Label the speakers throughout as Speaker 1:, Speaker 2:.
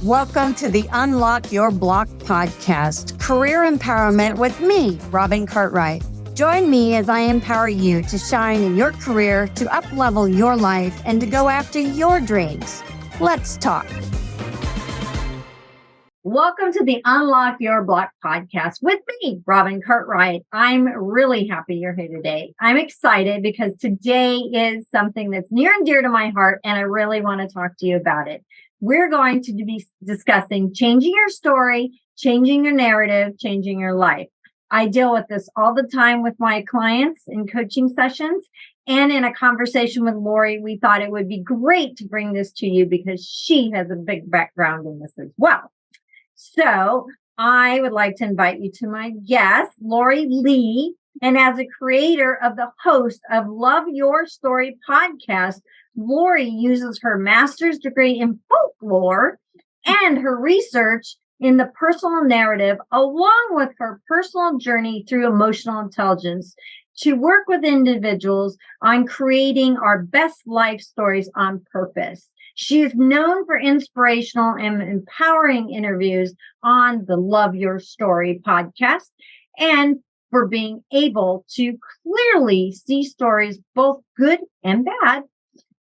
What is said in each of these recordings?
Speaker 1: Welcome to the Unlock Your Block podcast, career empowerment with me, Robin Cartwright. Join me as I empower you to shine in your career, to up-level your life, and to go after your dreams. Let's talk. Welcome to the Unlock Your Block podcast with me, Robin Cartwright. I'm really happy you're here today. I'm excited because today is something that's near and dear to my heart, and I really want to talk to you about it. We're going to be discussing changing your story, changing your narrative, changing your life. I deal with this all the time with my clients in coaching sessions, and in a conversation with Lori, we thought it would be great to bring this to you because she has a big background in this as well. So I would like to invite you to my guest, Lori Lee. And as a creator of the host of Love Your Story podcast, Lori uses her master's degree in folklore and her research in the personal narrative, along with her personal journey through emotional intelligence, to work with individuals on creating our best life stories on purpose. She is known for inspirational and empowering interviews on the Love Your Story podcast and for being able to clearly see stories, both good and bad,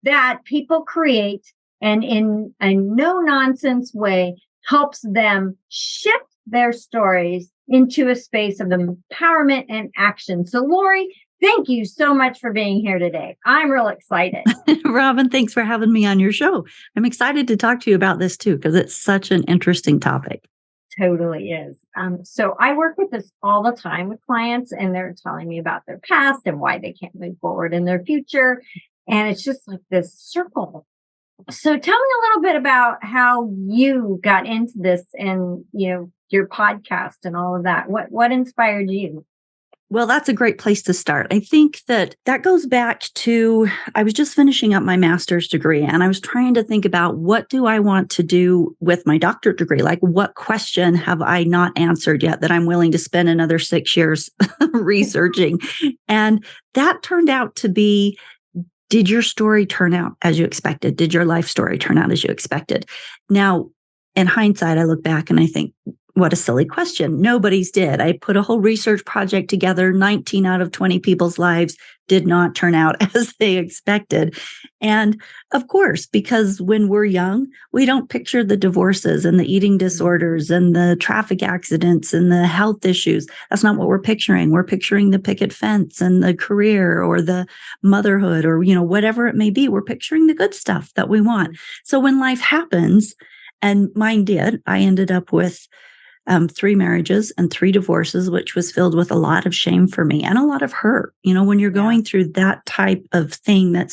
Speaker 1: that people create and in a no-nonsense way helps them shift their stories into a space of empowerment and action. So, Lori, thank you so much for being here today. I'm real excited.
Speaker 2: Robin, thanks for having me on your show. I'm excited to talk to you about this too, because it's such an interesting topic.
Speaker 1: Totally is. So I work with this all the time with clients, and they're telling me about their past and why they can't move forward in their future. And it's just like this circle. So tell me a little bit about how you got into this and, your podcast and all of that. What inspired you?
Speaker 2: Well, that's a great place to start. I think that goes back to, I was just finishing up my master's degree, and I was trying to think about what do I want to do with my doctorate degree? Like, what question have I not answered yet that I'm willing to spend another 6 years researching? And that turned out to be, did your story turn out as you expected? Did your life story turn out as you expected? Now, in hindsight, I look back and I think, what a silly question. Nobody's did. I put a whole research project together. 19 out of 20 people's lives did not turn out as they expected. And of course, because when we're young, we don't picture the divorces and the eating disorders and the traffic accidents and the health issues. That's not what we're picturing. We're picturing the picket fence and the career or the motherhood or, whatever it may be. We're picturing the good stuff that we want. So when life happens, and mine did, I ended up with 3 marriages and 3 divorces, which was filled with a lot of shame for me and a lot of hurt. When you're going through that type of thing that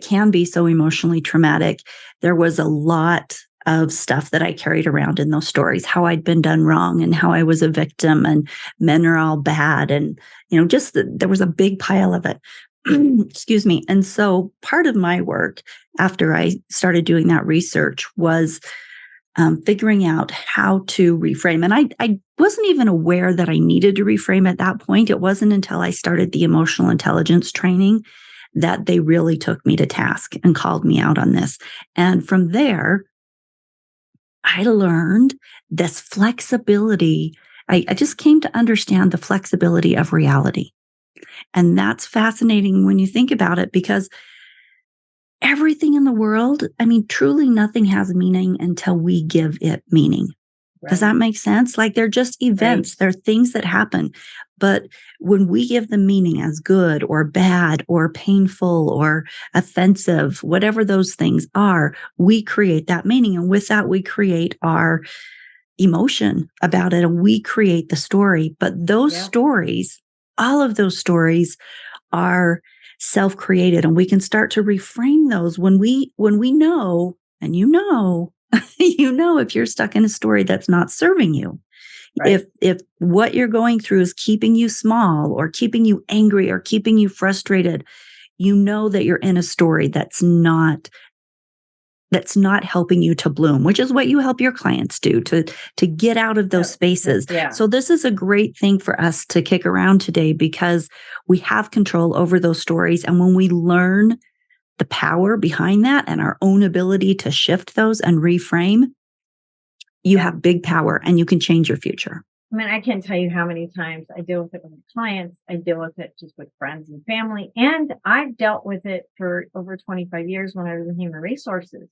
Speaker 2: can be so emotionally traumatic, there was a lot of stuff that I carried around in those stories, how I'd been done wrong and how I was a victim and men are all bad. And, there was a big pile of it. Excuse me. And so part of my work after I started doing that research was figuring out how to reframe. And I wasn't even aware that I needed to reframe at that point. It wasn't until I started the emotional intelligence training that they really took me to task and called me out on this. And from there, I learned this flexibility. I just came to understand the flexibility of reality. And that's fascinating when you think about it, because everything in the world, truly nothing has meaning until we give it meaning. Right. Does that make sense? Like, they're just events. Right. They're things that happen. But when we give them meaning as good or bad or painful or offensive, whatever those things are, we create that meaning. And with that, we create our emotion about it and we create the story. But those stories, all of those stories are self-created, and we can start to reframe those when we know, and if you're stuck in a story that's not serving you. Right. If what you're going through is keeping you small or keeping you angry or keeping you frustrated, that you're in a story that's not that's not helping you to bloom, which is what you help your clients do, to get out of those spaces.
Speaker 1: Yeah.
Speaker 2: So this is a great thing for us to kick around today because we have control over those stories. And when we learn the power behind that and our own ability to shift those and reframe, you have big power and you can change your future.
Speaker 1: I mean, I can't tell you how many times I deal with it with clients. I deal with it just with friends and family. And I've dealt with it for over 25 years when I was in human resources.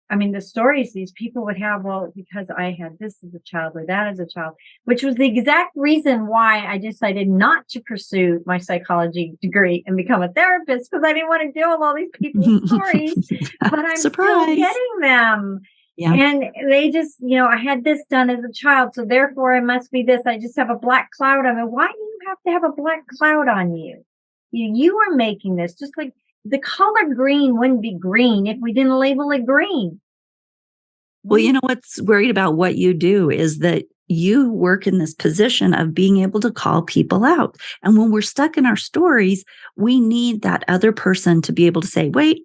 Speaker 1: I mean, the stories these people would have, well, because I had this as a child or that as a child, which was the exact reason why I decided not to pursue my psychology degree and become a therapist, because I didn't want to deal with all these people's stories, but I'm still getting them. Yeah. And they just, I had this done as a child, so therefore I must be this. I just have a black cloud on me. Why do you have to have a black cloud on you? You are making this, just like the color green wouldn't be green if we didn't label it green.
Speaker 2: Well, what's great about what you do is that you work in this position of being able to call people out. And when we're stuck in our stories, we need that other person to be able to say, wait,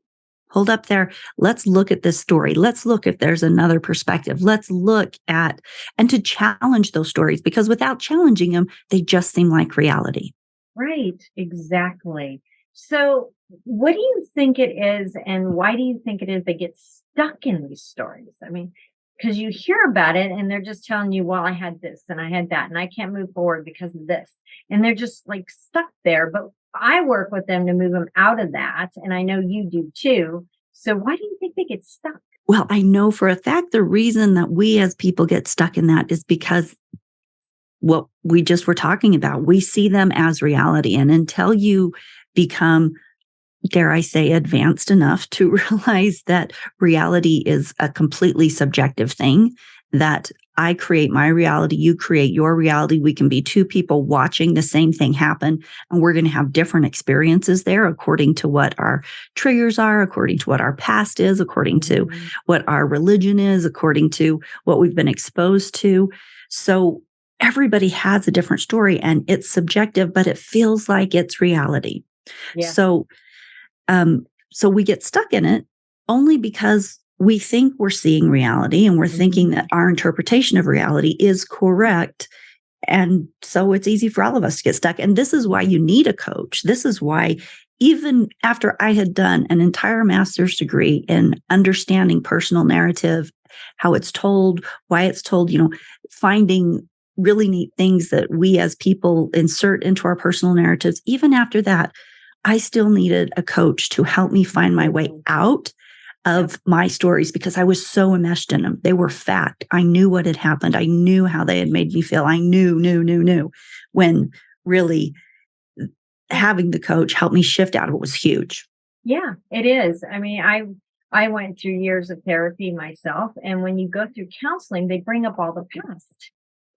Speaker 2: hold up there. Let's look at this story. Let's look if there's another perspective. Let's look at, and to challenge those stories, because without challenging them, they just seem like reality.
Speaker 1: Right. Exactly. So what do you think it is, and why do you think it is they get stuck in these stories? I mean, because you hear about it and they're just telling you, well, I had this and I had that and I can't move forward because of this. And they're just like stuck there. But I work with them to move them out of that. And I know you do too. So why do you think they get stuck?
Speaker 2: Well, I know for a fact the reason that we as people get stuck in that is because what we just were talking about, we see them as reality. And until you become, dare I say, advanced enough to realize that reality is a completely subjective thing, that I create my reality, you create your reality. We can be two people watching the same thing happen, and we're going to have different experiences there according to what our triggers are, according to what our past is, according to what our religion is, according to what we've been exposed to. So everybody has a different story and it's subjective, but it feels like it's reality. Yeah. So we get stuck in it only because we think we're seeing reality and we're thinking that our interpretation of reality is correct. And so it's easy for all of us to get stuck. And this is why you need a coach. This is why, even after I had done an entire master's degree in understanding personal narrative, how it's told, why it's told, finding really neat things that we as people insert into our personal narratives, even after that, I still needed a coach to help me find my way out of my stories because I was so enmeshed in them. They were fact. I knew what had happened. I knew how they had made me feel. I knew, when really having the coach helped me shift out of it was huge.
Speaker 1: Yeah, it is. I mean, I went through years of therapy myself. And when you go through counseling, they bring up all the past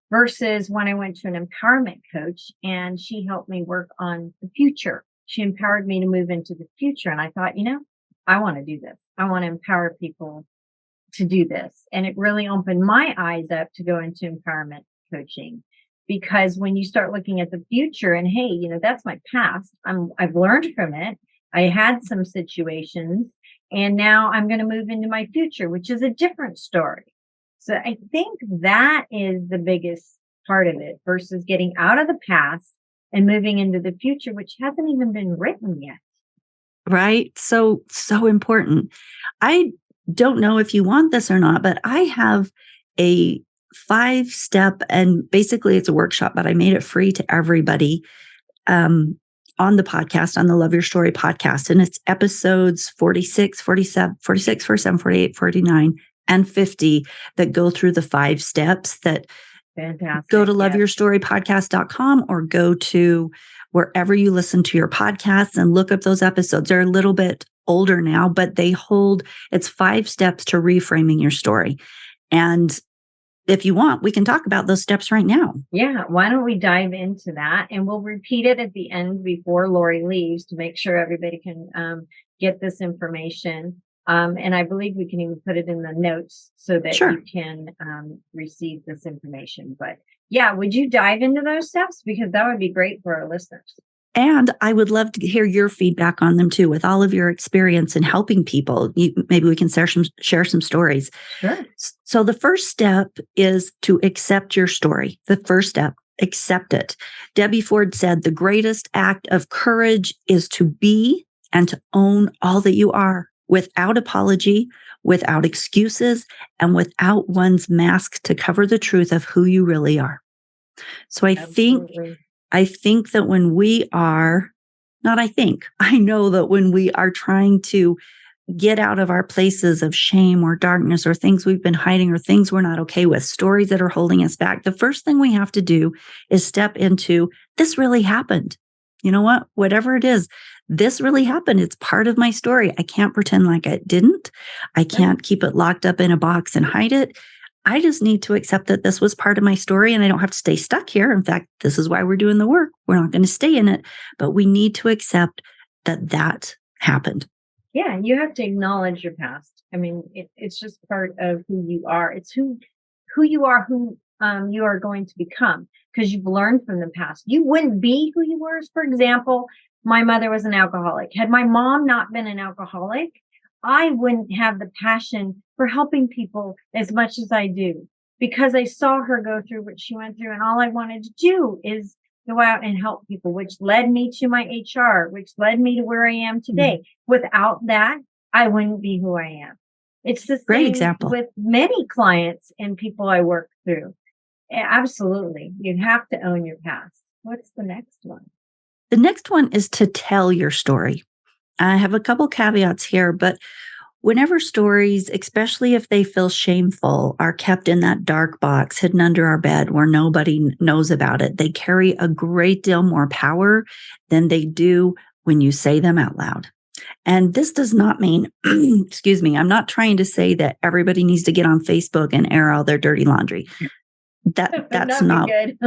Speaker 1: versus when I went to an empowerment coach and she helped me work on the future. She empowered me to move into the future. And I thought, I want to do this. I want to empower people to do this. And it really opened my eyes up to go into empowerment coaching, because when you start looking at the future and, hey, that's my past. I've learned from it. I had some situations and now I'm going to move into my future, which is a different story. So I think that is the biggest part of it versus getting out of the past and moving into the future, which hasn't even been written yet.
Speaker 2: Right. So important. I don't know if you want this or not, but I have a 5-step, and basically it's a workshop, but I made it free to everybody on the podcast, on the Love Your Story podcast. And it's episodes 46, 47, 48, 49, and 50 that go through the 5 steps that
Speaker 1: Fantastic.
Speaker 2: Go to loveyourstorypodcast.com or go to wherever you listen to your podcasts and look up those episodes. They're a little bit older now, but it's 5 steps to reframing your story. And if you want, we can talk about those steps right now.
Speaker 1: Yeah. Why don't we dive into that? And we'll repeat it at the end before Lori leaves to make sure everybody can get this information. And I believe we can even put it in the notes so that you can receive this information. But yeah, would you dive into those steps? Because that would be great for our listeners.
Speaker 2: And I would love to hear your feedback on them too, with all of your experience in helping people. Maybe we can share some stories.
Speaker 1: Sure.
Speaker 2: So the first step is to accept your story. The first step, accept it. Debbie Ford said, the greatest act of courage is to be and to own all that you are without apology, without excuses, and without one's mask to cover the truth of who you really are. So I think that when we are, I know that when we are trying to get out of our places of shame or darkness or things we've been hiding or things we're not okay with, stories that are holding us back, the first thing we have to do is step into, this really happened. You know what? Whatever it is, this really happened. It's part of my story. I can't pretend like it didn't. I can't keep it locked up in a box and hide it. I just need to accept that this was part of my story and I don't have to stay stuck here. In fact, this is why we're doing the work. We're not going to stay in it, but we need to accept that that happened.
Speaker 1: Yeah, you have to acknowledge your past. I mean, it's just part of who you are. It's who you are, who you are going to become, because you've learned from the past. You wouldn't be who you were. For example, my mother was an alcoholic. Had my mom not been an alcoholic, I wouldn't have the passion for helping people as much as I do, because I saw her go through what she went through. And all I wanted to do is go out and help people, which led me to my HR, which led me to where I am today. Without that, I wouldn't be who I am. It's the
Speaker 2: Great
Speaker 1: same
Speaker 2: example
Speaker 1: with many clients and people I work through. Absolutely. You have to own your past. What's the next one?
Speaker 2: The next one is to tell your story. I have a couple caveats here, but whenever stories, especially if they feel shameful, are kept in that dark box hidden under our bed where nobody knows about it, they carry a great deal more power than they do when you say them out loud. And this does not mean, excuse me, I'm not trying to say that everybody needs to get on Facebook and air all their dirty laundry. That's not
Speaker 1: good.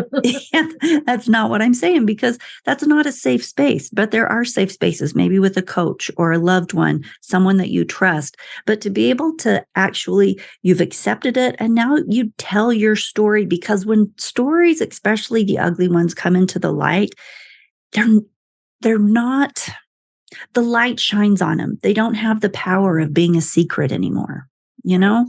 Speaker 2: that's not what I'm saying, because that's not a safe space. But there are safe spaces, maybe with a coach or a loved one, someone that you trust. But to be able to actually, you've accepted it and now you tell your story, because when stories, especially the ugly ones, come into the light, they're not, the light shines on them. They don't have the power of being a secret anymore, you know?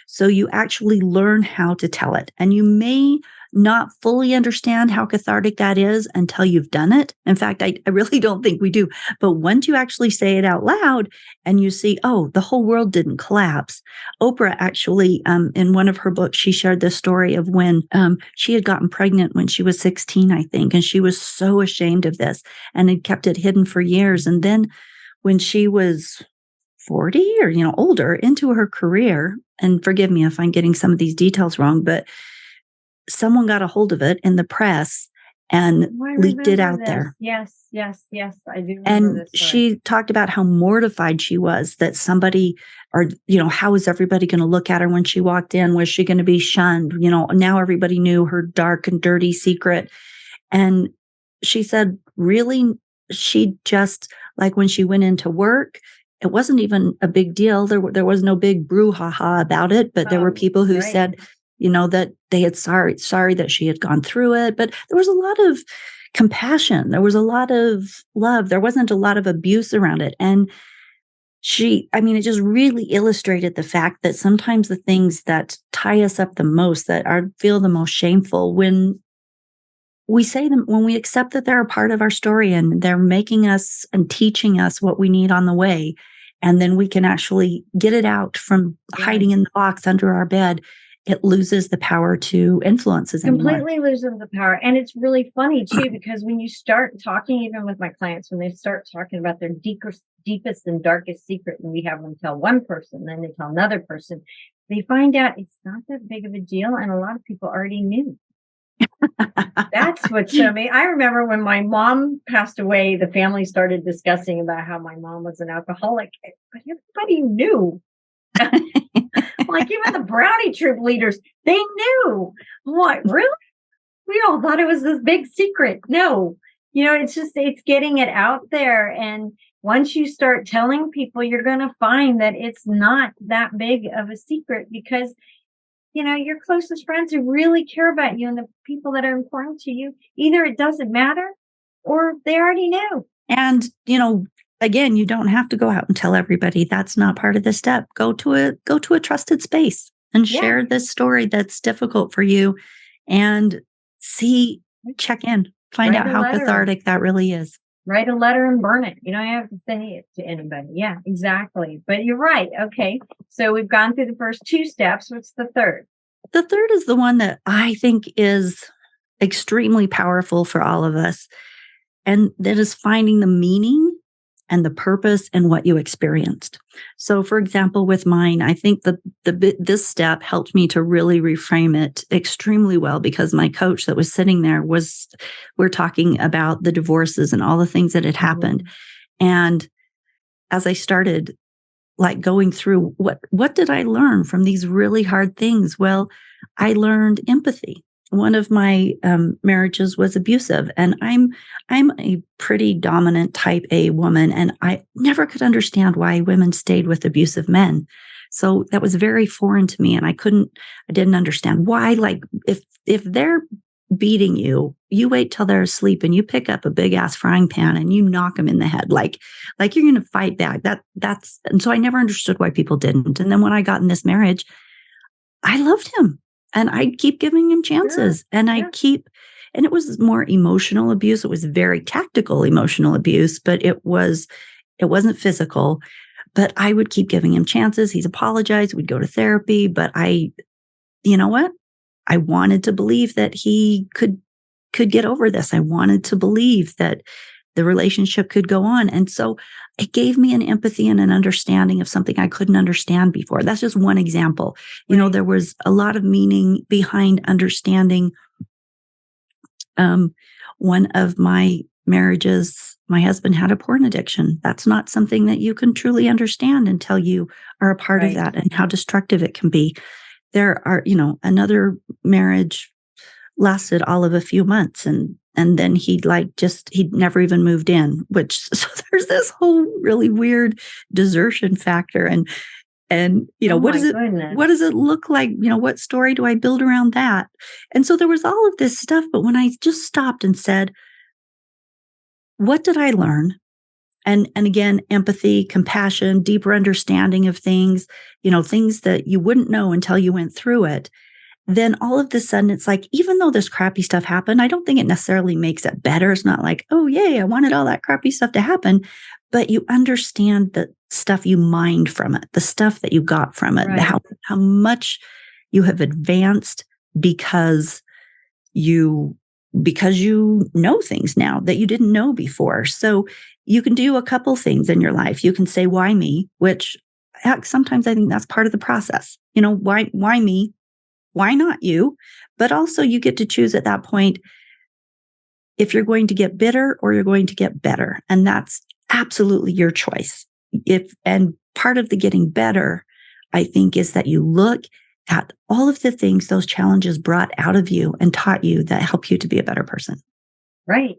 Speaker 2: So you actually learn how to tell it. And you may not fully understand how cathartic that is until you've done it. In fact, I really don't think we do. But once you actually say it out loud and you see, oh, the whole world didn't collapse. Oprah actually, in one of her books, she shared this story of when she had gotten pregnant when she was 16, I think. And she was so ashamed of this and had kept it hidden for years. And then when she was 40 or, older into her career, and forgive me if I'm getting some of these details wrong, but someone got a hold of it in the press and leaked it out there.
Speaker 1: Yes, I do remember
Speaker 2: and
Speaker 1: this story.
Speaker 2: She talked about how mortified she was that somebody, or, how was everybody going to look at her when she walked in? Was she going to be shunned? Now everybody knew her dark and dirty secret. And she said, really, she just, like when she went into work, it wasn't even a big deal. There was no big brouhaha about it, but there were people who said, that they had sorry that she had gone through it. But there was a lot of compassion. There was a lot of love. There wasn't a lot of abuse around it. And it just really illustrated the fact that sometimes the things that tie us up the most, that feel the most shameful, when we say them, when we accept that they're a part of our story and they're making us and teaching us what we need on the way, and then we can actually get it out from hiding in the box under our bed, it loses the power to influence us anymore.
Speaker 1: Completely loses the power. And it's really funny too, because when you start talking, even with my clients, when they start talking about their deepest and darkest secret, and we have them tell one person, then they tell another person, they find out it's not that big of a deal. And a lot of people already knew. That's what showed me. I remember when my mom passed away, the family started discussing about how my mom was an alcoholic, but everybody knew. Like even the Brownie Troop leaders, they knew. What, really? We all thought it was this big secret. No, it's getting it out there. And once you start telling people, you're going to find that it's not that big of a secret, because your closest friends who really care about you and the people that are important to you, either it doesn't matter or they already knew.
Speaker 2: And, again, you don't have to go out and tell everybody. That's not part of the step. Go to a trusted space and share this story that's difficult for you and check in, find out how cathartic that really is.
Speaker 1: Write a letter and burn it. You don't have to say it to anybody. Yeah, exactly. But you're right. Okay. So we've gone through the first 2 steps. What's the third?
Speaker 2: The third is the one that I think is extremely powerful for all of us. And that is finding the meaning and the purpose in what you experienced. So, for example, with mine, I think this step helped me to really reframe it extremely well, because my coach that was sitting there we're talking about the divorces and all the things that had happened. And as I started going through what did I learn from these really hard things? Well, I learned empathy. One of my marriages was abusive, and I'm a pretty dominant type A woman, and I never could understand why women stayed with abusive men. So that was very foreign to me, and I didn't understand why. Like if they're beating you, you wait till they're asleep and you pick up a big ass frying pan and you knock them in the head, like you're going to fight back. And so I never understood why people didn't. And then when I got in this marriage, I loved him. And I'd keep giving him chances. Sure. And and it was more emotional abuse. It was very tactical emotional abuse, but it wasn't physical. But I would keep giving him chances. He's apologized. We'd go to therapy. But you know what? I wanted to believe that he could get over this. I wanted to believe that the relationship could go on. And so it gave me an empathy and an understanding of something I couldn't understand before. That's just one example. Right. There was a lot of meaning behind understanding. One of my marriages, my husband had a porn addiction. That's not something that you can truly understand until you are a part of that and how destructive it can be. There are, another marriage lasted all of a few months, and then he'd never even moved in, so there's this whole really weird desertion factor. And what does it look like? What story do I build around that? And so there was all of this stuff. But when I just stopped and said, what did I learn? And again, empathy, compassion, deeper understanding of things, things that you wouldn't know until you went through it. Then all of a sudden, it's like, even though this crappy stuff happened, I don't think it necessarily makes it better. It's not like, oh, yay, I wanted all that crappy stuff to happen. But you understand the stuff you mined from it, the stuff that you got from it, how much you have advanced because you know things now that you didn't know before. So you can do a couple things in your life. You can say, why me? Which sometimes I think that's part of the process. Why me? Why not you? But also you get to choose at that point if you're going to get bitter or you're going to get better. And that's absolutely your choice. And part of the getting better, I think, is that you look at all of the things those challenges brought out of you and taught you that help you to be a better person.
Speaker 1: Right.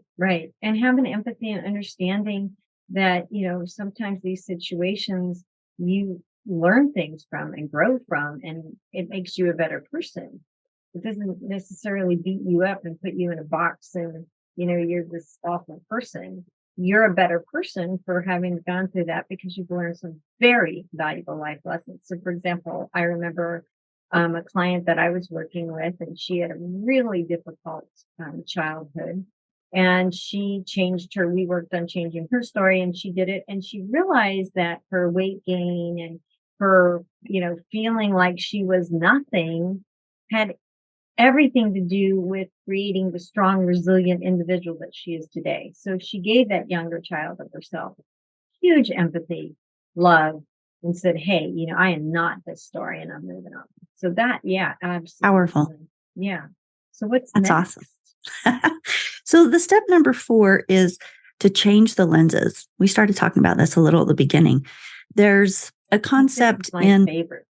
Speaker 1: And have an empathy and understanding that, sometimes these situations you learn things from and grow from, and it makes you a better person. It doesn't necessarily beat you up and put you in a box and, you're this awful person. You're a better person for having gone through that because you've learned some very valuable life lessons. So, for example, I remember a client that I was working with, and she had a really difficult childhood. And we worked on changing her story, and she did it. And she realized that her weight gain and her, feeling like she was nothing had everything to do with creating the strong, resilient individual that she is today. So she gave that younger child of herself huge empathy, love, and said, hey, I am not this story and I'm moving on. So that, absolutely.
Speaker 2: Powerful.
Speaker 1: Yeah. So that's
Speaker 2: next? Awesome. So the step number 4 is to change the lenses. We started talking about this a little at the beginning. There's a concept
Speaker 1: favorite.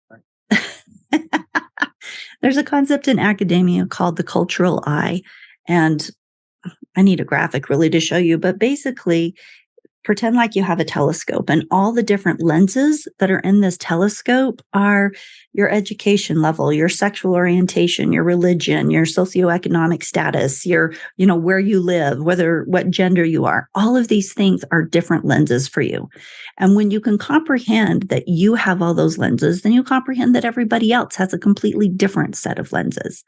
Speaker 2: There's a concept in academia called the cultural eye. And I need a graphic really to show you, but basically pretend like you have a telescope, and all the different lenses that are in this telescope are your education level, your sexual orientation, your religion, your socioeconomic status, your, where you live, what gender you are. All of these things are different lenses for you. And when you can comprehend that you have all those lenses, then you comprehend that everybody else has a completely different set of lenses.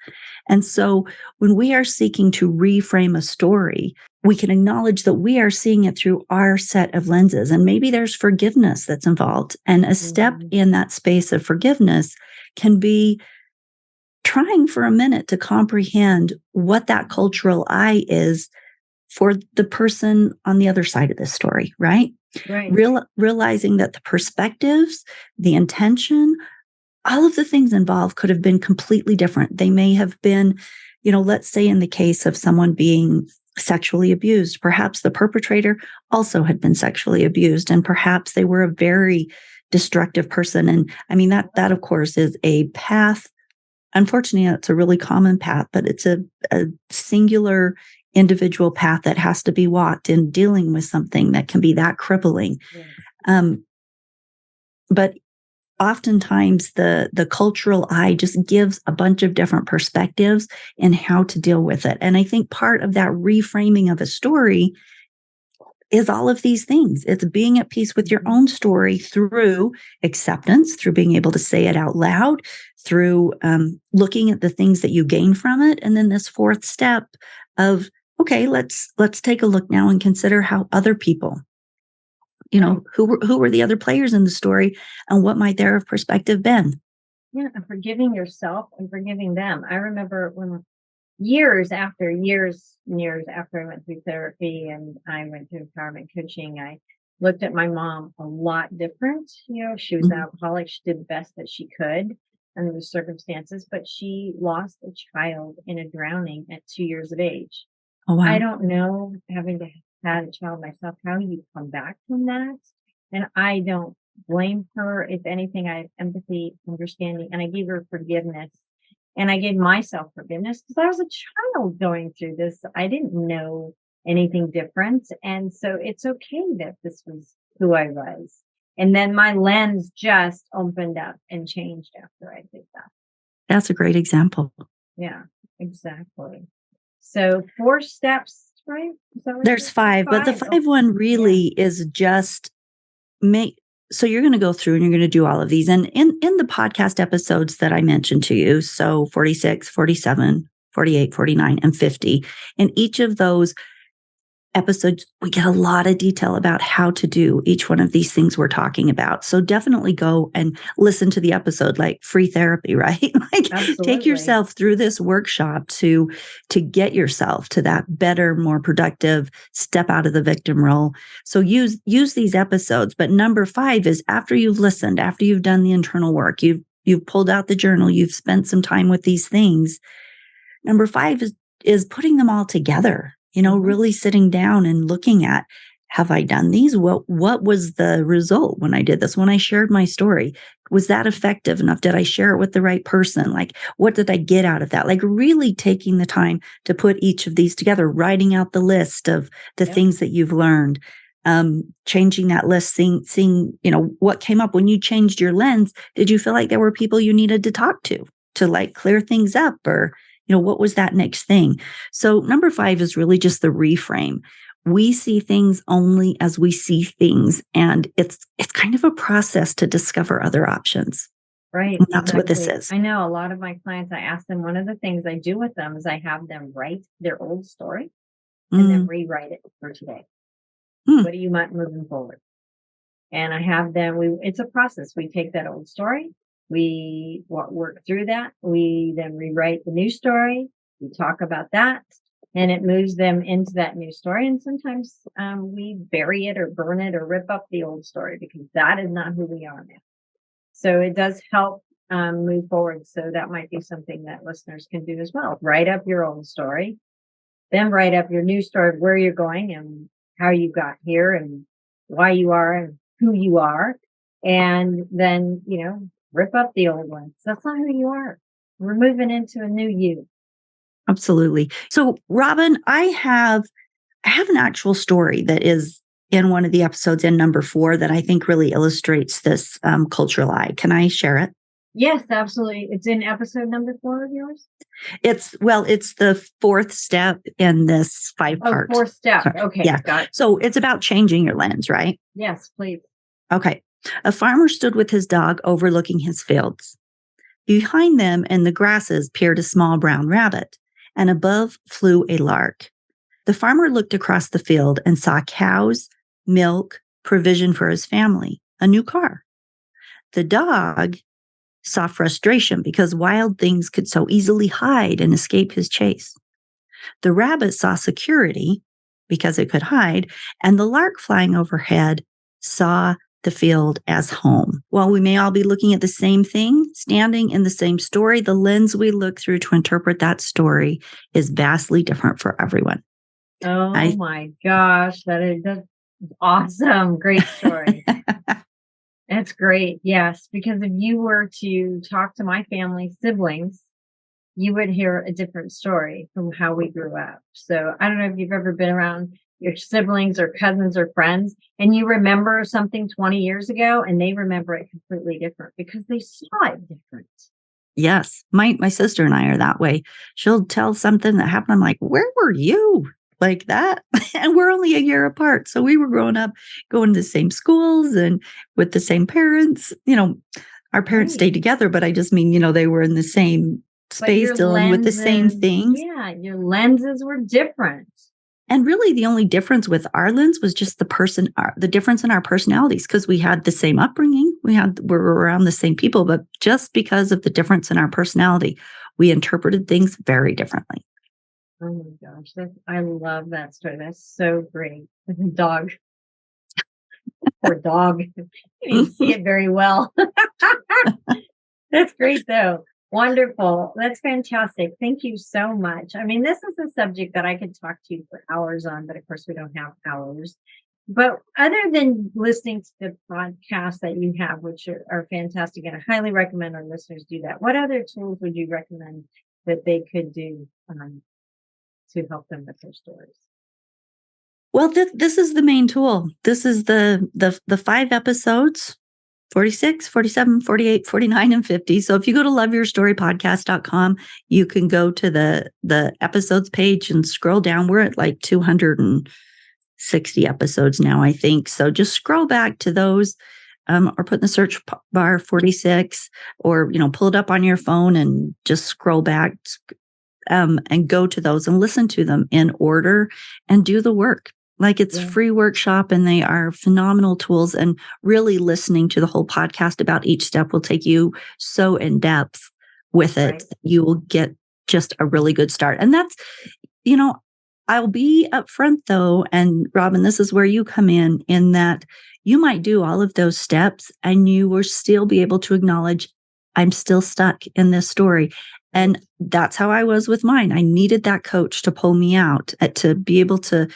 Speaker 2: And so when we are seeking to reframe a story, we can acknowledge that we are seeing it through our set of lenses. And maybe there's forgiveness that's involved. And a step in that space of forgiveness can be trying for a minute to comprehend what that cultural I is for the person on the other side of this story, right?
Speaker 1: Right.
Speaker 2: Realizing that the perspectives, the intention, all of the things involved could have been completely different. They may have been, let's say in the case of someone being sexually abused, perhaps the perpetrator also had been sexually abused, and perhaps they were a very destructive person. And I mean, that of course is a path. Unfortunately, it's a really common path, but it's a singular individual path that has to be walked in dealing with something that can be that crippling. Yes. But oftentimes the cultural I just gives a bunch of different perspectives in how to deal with it. And I think part of that reframing of a story is all of these things. It's being at peace with your own story through acceptance, through being able to say it out loud, through looking at the things that you gain from it. And then this fourth step of, okay, let's take a look now and consider how other people, who were the other players in the story, and what might their perspective been?
Speaker 1: Yeah, and forgiving yourself and forgiving them. I remember when years after I went through therapy and I went through empowerment coaching, I looked at my mom a lot different. She was an alcoholic. She did the best that she could under the circumstances, but she lost a child in a drowning at 2 years of age.
Speaker 2: Oh, wow.
Speaker 1: I don't know, having had a child myself, how you come back from that. And I don't blame her. If anything, I have empathy, understanding, and I gave her forgiveness. And I gave myself forgiveness because I was a child going through this. I didn't know anything different. And so it's okay that this was who I was. And then my lens just opened up and changed after I did that.
Speaker 2: That's a great example.
Speaker 1: Yeah, exactly. So 4 steps. Right?
Speaker 2: There's 5, but the 5 one really is just so you're going to go through and you're going to do all of these. And in the podcast episodes that I mentioned to you, so 46, 47, 48, 49, and 50, in each of those episodes, we get a lot of detail about how to do each one of these things we're talking about. So definitely go and listen to the episode, like free therapy, right? Take yourself through this workshop to get yourself to that better, more productive step out of the victim role. So use these episodes. But number 5 is after you've listened, after you've done the internal work, you've pulled out the journal, you've spent some time with these things. Number 5 is putting them all together. Really sitting down and looking at, have I done these? What was the result when I did this? When I shared my story, was that effective enough? Did I share it with the right person? Like, what did I get out of that? Like really taking the time to put each of these together, writing out the list of the things that you've learned, changing that list, seeing, what came up when you changed your lens. Did you feel like there were people you needed to talk to like clear things up, or what was that next thing? So number 5 is really just the reframe. We see things only as we see things. And it's kind of a process to discover other options.
Speaker 1: Right.
Speaker 2: And that's what this is.
Speaker 1: I know a lot of my clients, I ask them, one of the things I do with them is I have them write their old story and then rewrite it for today. What do you want moving forward? And I have them, it's a process. We take that old story. We work through that. We then rewrite the new story. We talk about that, and it moves them into that new story. And sometimes we bury it or burn it or rip up the old story because that is not who we are now. So it does help move forward. So that might be something that listeners can do as well. Write up your old story, then write up your new story of where you're going and how you got here and why you are and who you are. And then, rip up the old ones. That's not who you are. We're moving into a new you.
Speaker 2: Absolutely. So, Robin, I have an actual story that is in one of the episodes in number 4 that I think really illustrates this cultural lie. Can I share it?
Speaker 1: Yes, absolutely. It's in episode number 4 of yours?
Speaker 2: It's the 4th step in this 5-part.
Speaker 1: 4th step.
Speaker 2: Sorry.
Speaker 1: Okay.
Speaker 2: Yeah.
Speaker 1: Got it.
Speaker 2: So it's about changing your lens, right?
Speaker 1: Yes, please.
Speaker 2: Okay. A farmer stood with his dog overlooking his fields. Behind them in the grasses peered a small brown rabbit, and above flew a lark. The farmer looked across the field and saw cows, milk, provision for his family, a new car. The dog saw frustration because wild things could so easily hide and escape his chase. The rabbit saw security because it could hide, and the lark flying overhead saw the field as home. While we may all be looking at the same thing, standing in the same story, the lens we look through to interpret that story is vastly different for everyone.
Speaker 1: Oh my gosh, that's awesome. Great story. That's great. Yes, because if you were to talk to my family siblings, you would hear a different story from how we grew up. So I don't know if you've ever been around your siblings or cousins or friends and you remember something 20 years ago and they remember it completely different because they saw it different.
Speaker 2: Yes. My sister and I are that way. She'll tell something that happened. I'm like, where were you? Like that? And we're only a year apart. So we were growing up, going to the same schools and with the same parents. Our parents stayed together, but I just mean, they were in the same space dealing with the same things.
Speaker 1: Yeah, your lenses were different.
Speaker 2: And really the only difference with our lens was just the difference in our personalities, because we had the same upbringing. We're around the same people, but just because of the difference in our personality, we interpreted things very differently.
Speaker 1: Oh my gosh. I love that story. That's so great. Dog. Poor dog. You didn't see it very well. That's great though. Wonderful. That's fantastic. Thank you so much. I mean, this is a subject that I could talk to you for hours on, but of course we don't have hours. But other than listening to the podcasts that you have, which are fantastic, and I highly recommend our listeners do that, what other tools would you recommend that they could do to help them with their stories?
Speaker 2: Well, this is the main tool. This is the 5 episodes. 46, 47, 48, 49, and 50. So if you go to loveyourstorypodcast.com, you can go to the episodes page and scroll down. We're at like 260 episodes now, I think. So just scroll back to those or put in the search bar 46 or, pull it up on your phone and just scroll back and go to those and listen to them in order and do the work. Like it's free workshop and they are phenomenal tools, and really listening to the whole podcast about each step will take you so in depth with it. Right. You will get just a really good start. And that's, I'll be upfront though. And Robin, this is where you come in that you might do all of those steps and you will still be able to acknowledge, I'm still stuck in this story. And that's how I was with mine. I needed that coach to pull me out, to be able to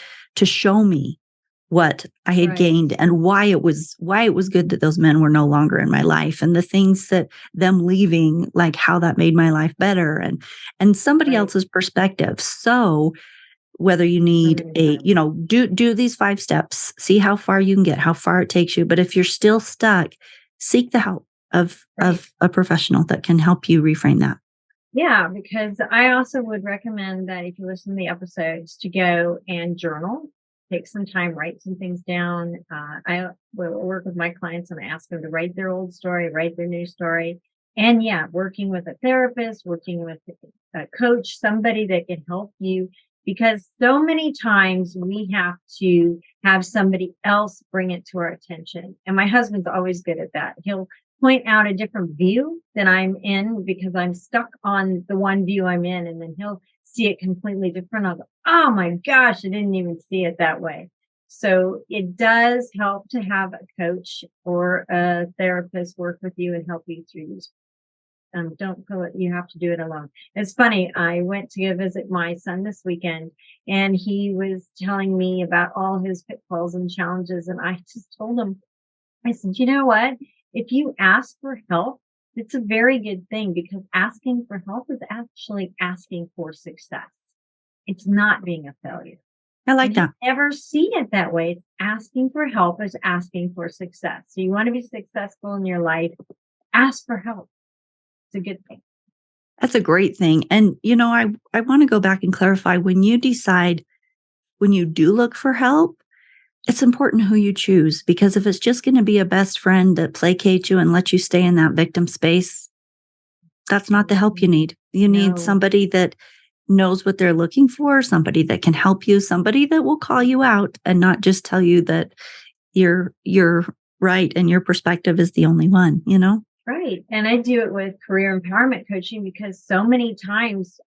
Speaker 2: show me what I had gained and why it was good that those men were no longer in my life, and the things that them leaving, like how that made my life better, and somebody else's perspective. So whether you need do these 5 steps, see how far you can get, how far it takes you. But if you're still stuck, seek the help of a professional that can help you reframe that.
Speaker 1: Yeah, because I also would recommend that if you listen to the episodes to go and journal, take some time, write some things down. I will work with my clients and ask them to write their old story, write their new story. And working with a therapist, working with a coach, somebody that can help you, because so many times we have to have somebody else bring it to our attention. And my husband's always good at that. He'll point out a different view than I'm in because I'm stuck on the one view I'm in, and then he'll see it completely different. I'll go, oh my gosh, I didn't even see it that way. So it does help to have a coach or a therapist work with you and help you through these. Don't feel it you have to do it alone. It's funny. I went to go visit my son this weekend, and he was telling me about all his pitfalls and challenges. And I just told him, I said, you know what? If you ask for help, it's a very good thing, because asking for help is actually asking for success. It's not being a failure.
Speaker 2: I like that.
Speaker 1: Ever see it that way? It's asking for help is asking for success. So you want to be successful in your life, ask for help. It's a good thing.
Speaker 2: That's a great thing. And, I want to go back and clarify when you do look for help, it's important who you choose, because if it's just going to be a best friend that placates you and lets you stay in that victim space, that's not the help you need. You need somebody that knows what they're looking for, somebody that can help you, somebody that will call you out and not just tell you that you're right and your perspective is the only one,
Speaker 1: Right. And I do it with career empowerment coaching because so many times,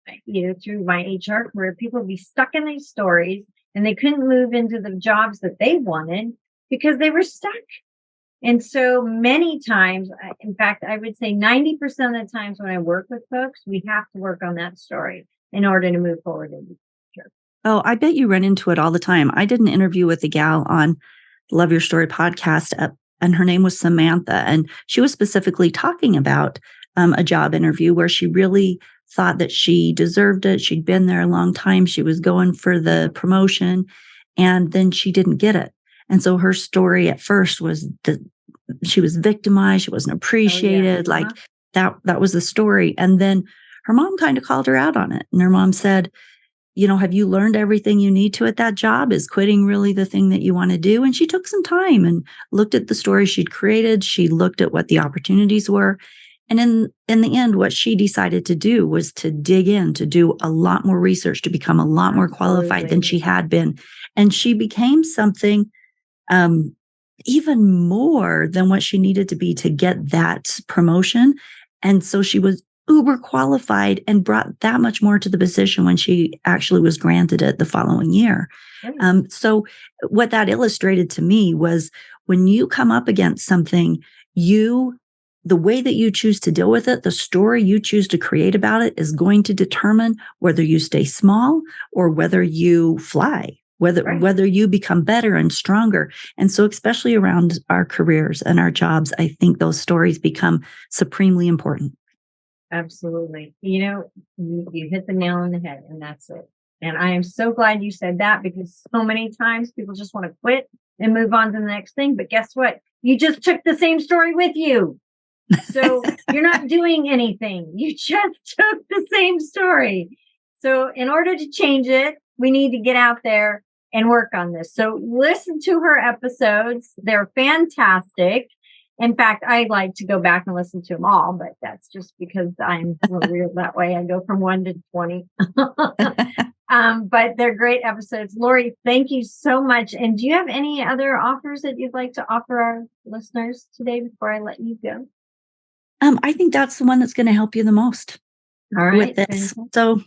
Speaker 1: through my HR career, people would be stuck in these stories and they couldn't move into the jobs that they wanted because they were stuck. And so many times, in fact, I would say 90% of the times when I work with folks, we have to work on that story in order to move forward in the future.
Speaker 2: Oh, I bet you run into it all the time. I did an interview with a gal on Love Your Story podcast, and her name was Samantha. And she was specifically talking about a job interview where she really thought that she deserved it. She'd been there a long time. She was going for the promotion, and then she didn't get it. And so her story at first was that she was victimized. She wasn't appreciated. Like that was the story. And then her mom kind of called her out on it. And her mom said, have you learned everything you need to at that job? Is quitting really the thing that you want to do? And she took some time and looked at the story she'd created. She looked at what the opportunities were. And in the end, what she decided to do was to dig in, to do a lot more research, to become a lot more qualified than she had been. And she became something even more than what she needed to be to get that promotion. And so she was uber qualified and brought that much more to the position when she actually was granted it the following year. Right. So what that illustrated to me was when you come up against something, the way that you choose to deal with it, the story you choose to create about it is going to determine whether you stay small or whether you fly, whether you become better and stronger. And so especially around our careers and our jobs, I think those stories become supremely important.
Speaker 1: Absolutely. You hit the nail on the head, and that's it. And I am so glad you said that, because so many times people just want to quit and move on to the next thing. But guess what? You just took the same story with you. So you're not doing anything. You just took the same story. So in order to change it, we need to get out there and work on this. So listen to her episodes. They're fantastic. In fact, I like to go back and listen to them all, but that's just because I'm weird that way. I go from 1 to 20. But they're great episodes. Lori, thank you so much. And do you have any other offers that you'd like to offer our listeners today before I let you go?
Speaker 2: I think that's the one that's going to help you the most. All right. With this. So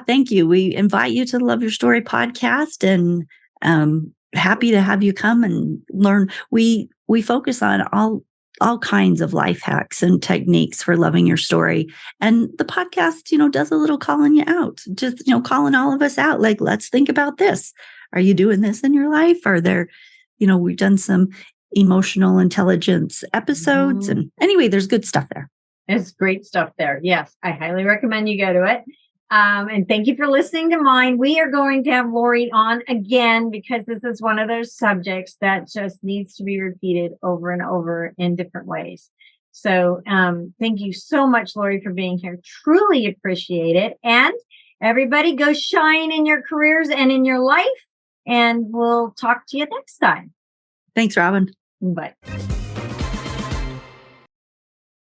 Speaker 2: thank you. We invite you to the Love Your Story podcast, and happy to have you come and learn. We focus on all kinds of life hacks and techniques for loving your story. And the podcast, does a little calling you out, just, calling all of us out. Like, let's think about this. Are you doing this in your life? Are there, we've done some emotional intelligence episodes. And anyway, there's good stuff there.
Speaker 1: There's great stuff there. Yes, I highly recommend you go to it. And thank you for listening to mine. We are going to have Lori on again, because this is one of those subjects that just needs to be repeated over and over in different ways. So thank you so much, Lori, for being here. Truly appreciate it. And everybody, go shine in your careers and in your life. And we'll talk to you next time.
Speaker 2: Thanks, Robin.
Speaker 1: Bye.